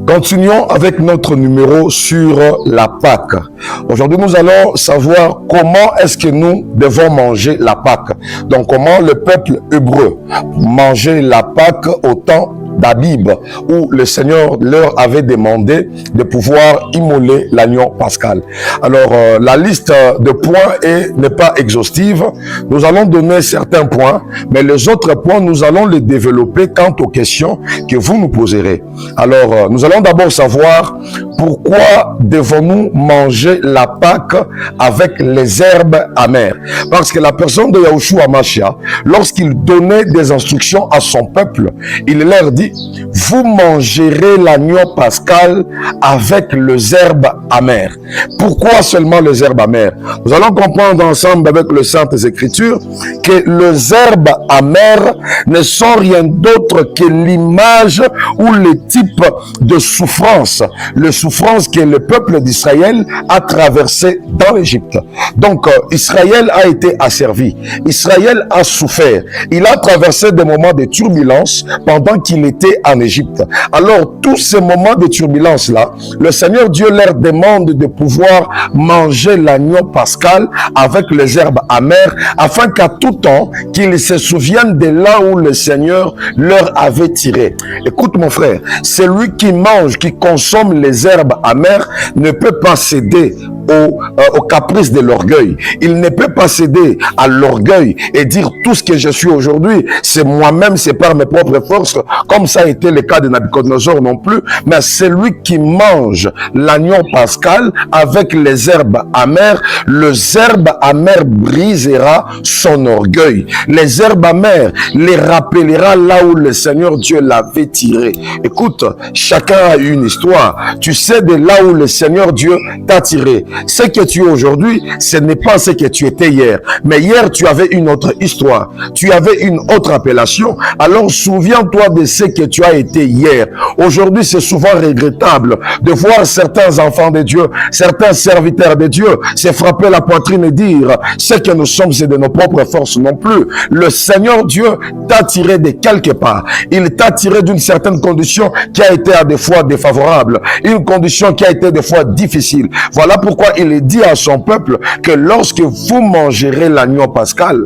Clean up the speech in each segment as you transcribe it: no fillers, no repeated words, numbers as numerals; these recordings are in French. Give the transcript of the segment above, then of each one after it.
Continuons avec notre numéro sur la Pâque. Aujourd'hui, nous allons savoir comment est-ce que nous devons manger la Pâque. Donc, comment le peuple hébreu mangeait la Pâque au temps d'Abib, où le Seigneur leur avait demandé de pouvoir immoler l'agneau pascal. Alors, la liste de points n'est pas exhaustive. Nous allons donner certains points, mais les autres points, nous allons les développer quant aux questions que vous nous poserez. Alors, nous allons d'abord savoir pourquoi devons-nous manger la Pâque avec les herbes amères. Parce que la personne de Yahushua Hamashiach, lorsqu'il donnait des instructions à son peuple, il leur dit: vous mangerez l'agneau pascal avec les herbes amères. Pourquoi seulement les herbes amères? Nous allons comprendre ensemble avec les Saintes Écritures que les herbes amères ne sont rien d'autre que l'image ou le type de souffrance, les souffrances que le peuple d'Israël a traversées dans l'Égypte. Donc, Israël a été asservi, Israël a souffert, il a traversé des moments de turbulence pendant qu'il était en Égypte. Alors, tous ces moments de turbulence-là, le Seigneur Dieu leur demande de pouvoir manger l'agneau pascal avec les herbes amères, afin qu'à tout temps, qu'ils se souviennent de là où le Seigneur leur avait tiré. Écoute mon frère, celui qui mange, qui consomme les herbes amères, ne peut pas céder au caprice de l'orgueil. Il ne peut pas céder à l'orgueil et dire tout ce que je suis aujourd'hui, c'est moi-même, c'est par mes propres forces, comme ça a été le cas de Nabucodonosor non plus, mais celui qui mange l'agneau pascal avec les herbes amères, les herbes amères brisera son orgueil. Les herbes amères les rappellera là où le Seigneur Dieu l'avait tiré. Écoute, chacun a une histoire. Tu sais de là où le Seigneur Dieu t'a tiré. Ce que tu es aujourd'hui, ce n'est pas ce que tu étais hier. Mais hier, tu avais une autre histoire. Tu avais une autre appellation. Alors, souviens-toi de ce que tu as été hier. Aujourd'hui, c'est souvent regrettable de voir certains enfants de Dieu, certains serviteurs de Dieu se frapper la poitrine et dire ce que nous sommes, c'est de nos propres forces non plus. Le Seigneur Dieu t'a tiré de quelque part. Il t'a tiré d'une certaine condition qui a été à des fois défavorable, une condition qui a été des fois difficile. Voilà pourquoi il dit à son peuple que lorsque vous mangerez l'agneau pascal,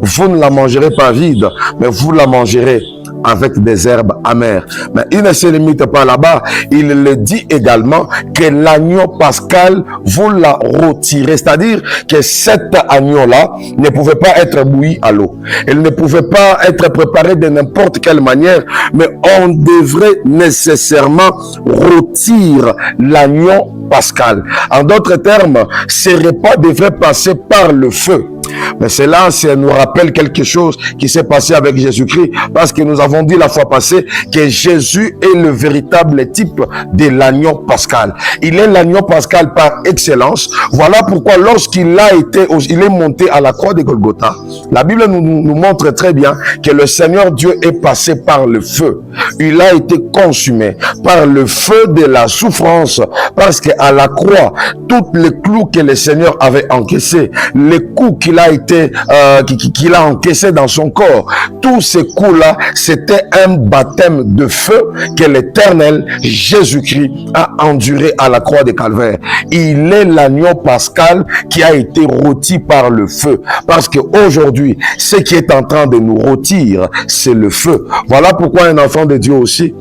vous ne la mangerez pas vide, mais vous la mangerez avec des herbes amères. Mais il ne se limite pas là-bas. Il le dit également que l'agneau pascal, vous la retirez. C'est-à-dire que cet agneau-là ne pouvait pas être bouilli à l'eau. Il ne pouvait pas être préparé de n'importe quelle manière, mais on devrait nécessairement retirer l'agneau pascal. En d'autres termes, ce repas devrait passer par le feu. Mais cela, ça nous rappelle quelque chose qui s'est passé avec Jésus-Christ, parce que nous avons dit la fois passée que Jésus est le véritable type de l'agneau pascal. Il est l'agneau pascal par excellence. Voilà pourquoi lorsqu'il il est monté à la croix de Golgotha, la Bible nous montre très bien que le Seigneur Dieu est passé par le feu. Il a été consumé par le feu de la souffrance, parce qu'à la croix, tous les clous que le Seigneur avait encaissés, les coups qu'il a encaissé dans son corps, tous ces coups-là, c'était un baptême de feu que l'Éternel Jésus-Christ a enduré à la croix de Calvaire. Il est l'agneau pascal qui a été rôti par le feu, parce qu'aujourd'hui, ce qui est en train de nous rôtir, c'est le feu. Voilà pourquoi un enfant de Dieu aussi,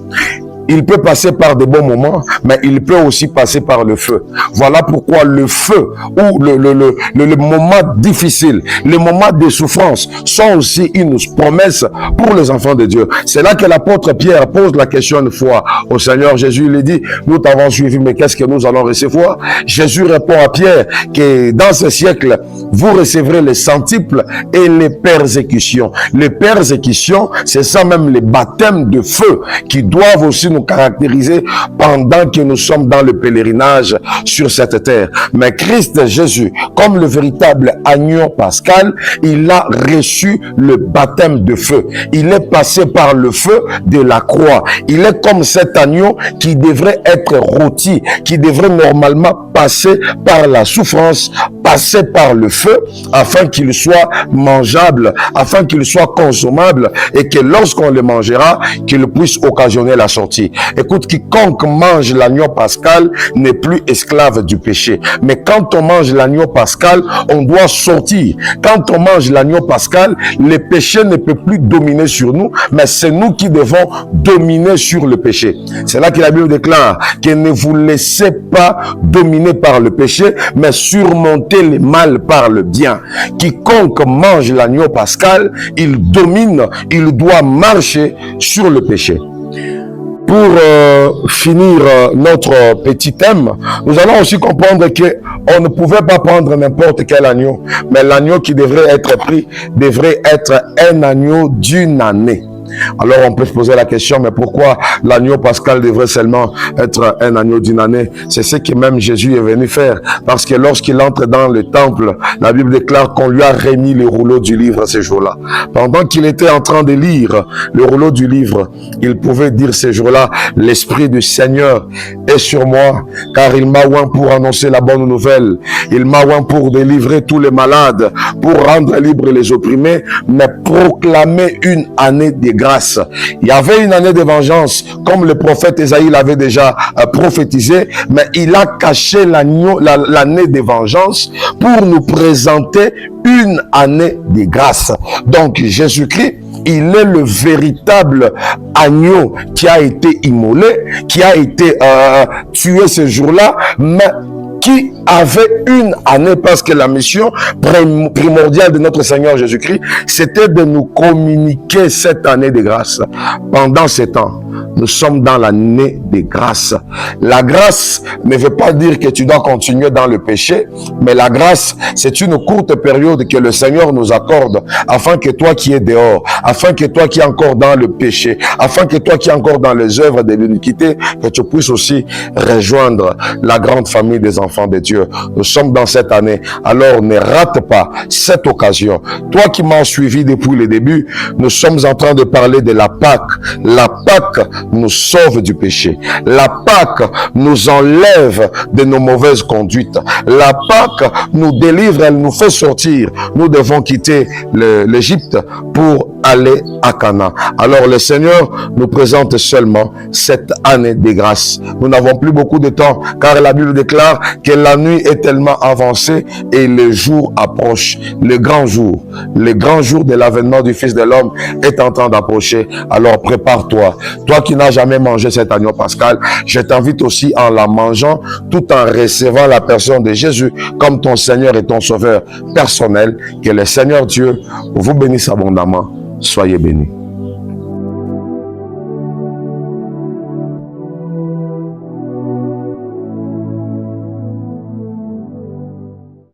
il peut passer par de bons moments, mais il peut aussi passer par le feu. Voilà pourquoi le feu ou le moment difficile, les moments de souffrance sont aussi une promesse pour les enfants de Dieu. C'est là que l'apôtre Pierre pose la question une fois au Seigneur Jésus. Il dit: nous t'avons suivi, mais qu'est-ce que nous allons recevoir? Jésus répond à Pierre que dans ce siècle, vous recevrez les centuples et les persécutions. Les persécutions, c'est ça même, les baptêmes de feu qui doivent aussi nous caractériser pendant que nous sommes dans le pèlerinage sur cette terre. Mais Christ Jésus, comme le véritable agneau pascal, il a reçu le baptême de feu. Il est passé par le feu de la croix. Il est comme cet agneau qui devrait être rôti, qui devrait normalement passer par la souffrance, passer par le feu, afin qu'il soit mangeable, afin qu'il soit consommable, et que lorsqu'on le mangera, qu'il puisse occasionner la sortie. sortir. Écoute, quiconque mange l'agneau pascal n'est plus esclave du péché. Mais quand on mange l'agneau pascal, on doit sortir. Quand on mange l'agneau pascal, le péché ne peut plus dominer sur nous, mais c'est nous qui devons dominer sur le péché. C'est là que la Bible déclare que ne vous laissez pas dominer par le péché, mais surmonter le mal par le bien. Quiconque mange l'agneau pascal, il domine, il doit marcher sur le péché. Pour finir notre petit thème, nous allons aussi comprendre que on ne pouvait pas prendre n'importe quel agneau, mais l'agneau qui devrait être pris devrait être un agneau d'une année. Alors on peut se poser la question, mais pourquoi l'agneau pascal devrait seulement être un agneau d'une année? C'est ce que même Jésus est venu faire, parce que lorsqu'il entre dans le temple, la Bible déclare qu'on lui a remis le rouleau du livre ces jours-là. Pendant qu'il était en train de lire le rouleau du livre, il pouvait dire ces jours-là: l'Esprit du Seigneur est sur moi, car il m'a oint pour annoncer la bonne nouvelle, il m'a oint pour délivrer tous les malades, pour rendre libres les opprimés, mais proclamer une année de grâce. Il y avait une année de vengeance, comme le prophète Ésaïe l'avait déjà prophétisé, mais il a caché l'année de vengeance pour nous présenter une année de grâce. Donc Jésus-Christ, il est le véritable agneau qui a été immolé, qui a été tué ce jour-là, mais qui avait une année, parce que la mission primordiale de notre Seigneur Jésus-Christ, c'était de nous communiquer cette année de grâce. Pendant ce temps, nous sommes dans l'année de grâce. La grâce ne veut pas dire que tu dois continuer dans le péché, mais la grâce, c'est une courte période que le Seigneur nous accorde, afin que toi qui es dehors, afin que toi qui es encore dans le péché, afin que toi qui es encore dans les œuvres de l'iniquité, que tu puisses aussi rejoindre la grande famille des enfants de Dieu. Nous sommes dans cette année, alors ne rate pas cette occasion. Toi qui m'as suivi depuis le début, nous sommes en train de parler de la Pâque. La Pâque nous sauve du péché. La Pâque nous enlève de nos mauvaises conduites. La Pâque nous délivre, elle nous fait sortir. Nous devons quitter l'Égypte pour aller à Canaan. Alors le Seigneur nous présente seulement cette année de grâce. Nous n'avons plus beaucoup de temps, car la Bible déclare que la nuit est tellement avancée et le jour approche. Le grand jour de l'avènement du Fils de l'homme est en train d'approcher. Alors prépare-toi. Toi qui n'as jamais mangé cet agneau pascal, je t'invite aussi en la mangeant, tout en recevant la personne de Jésus comme ton Seigneur et ton Sauveur personnel. Que le Seigneur Dieu vous bénisse abondamment. Soyez bénis.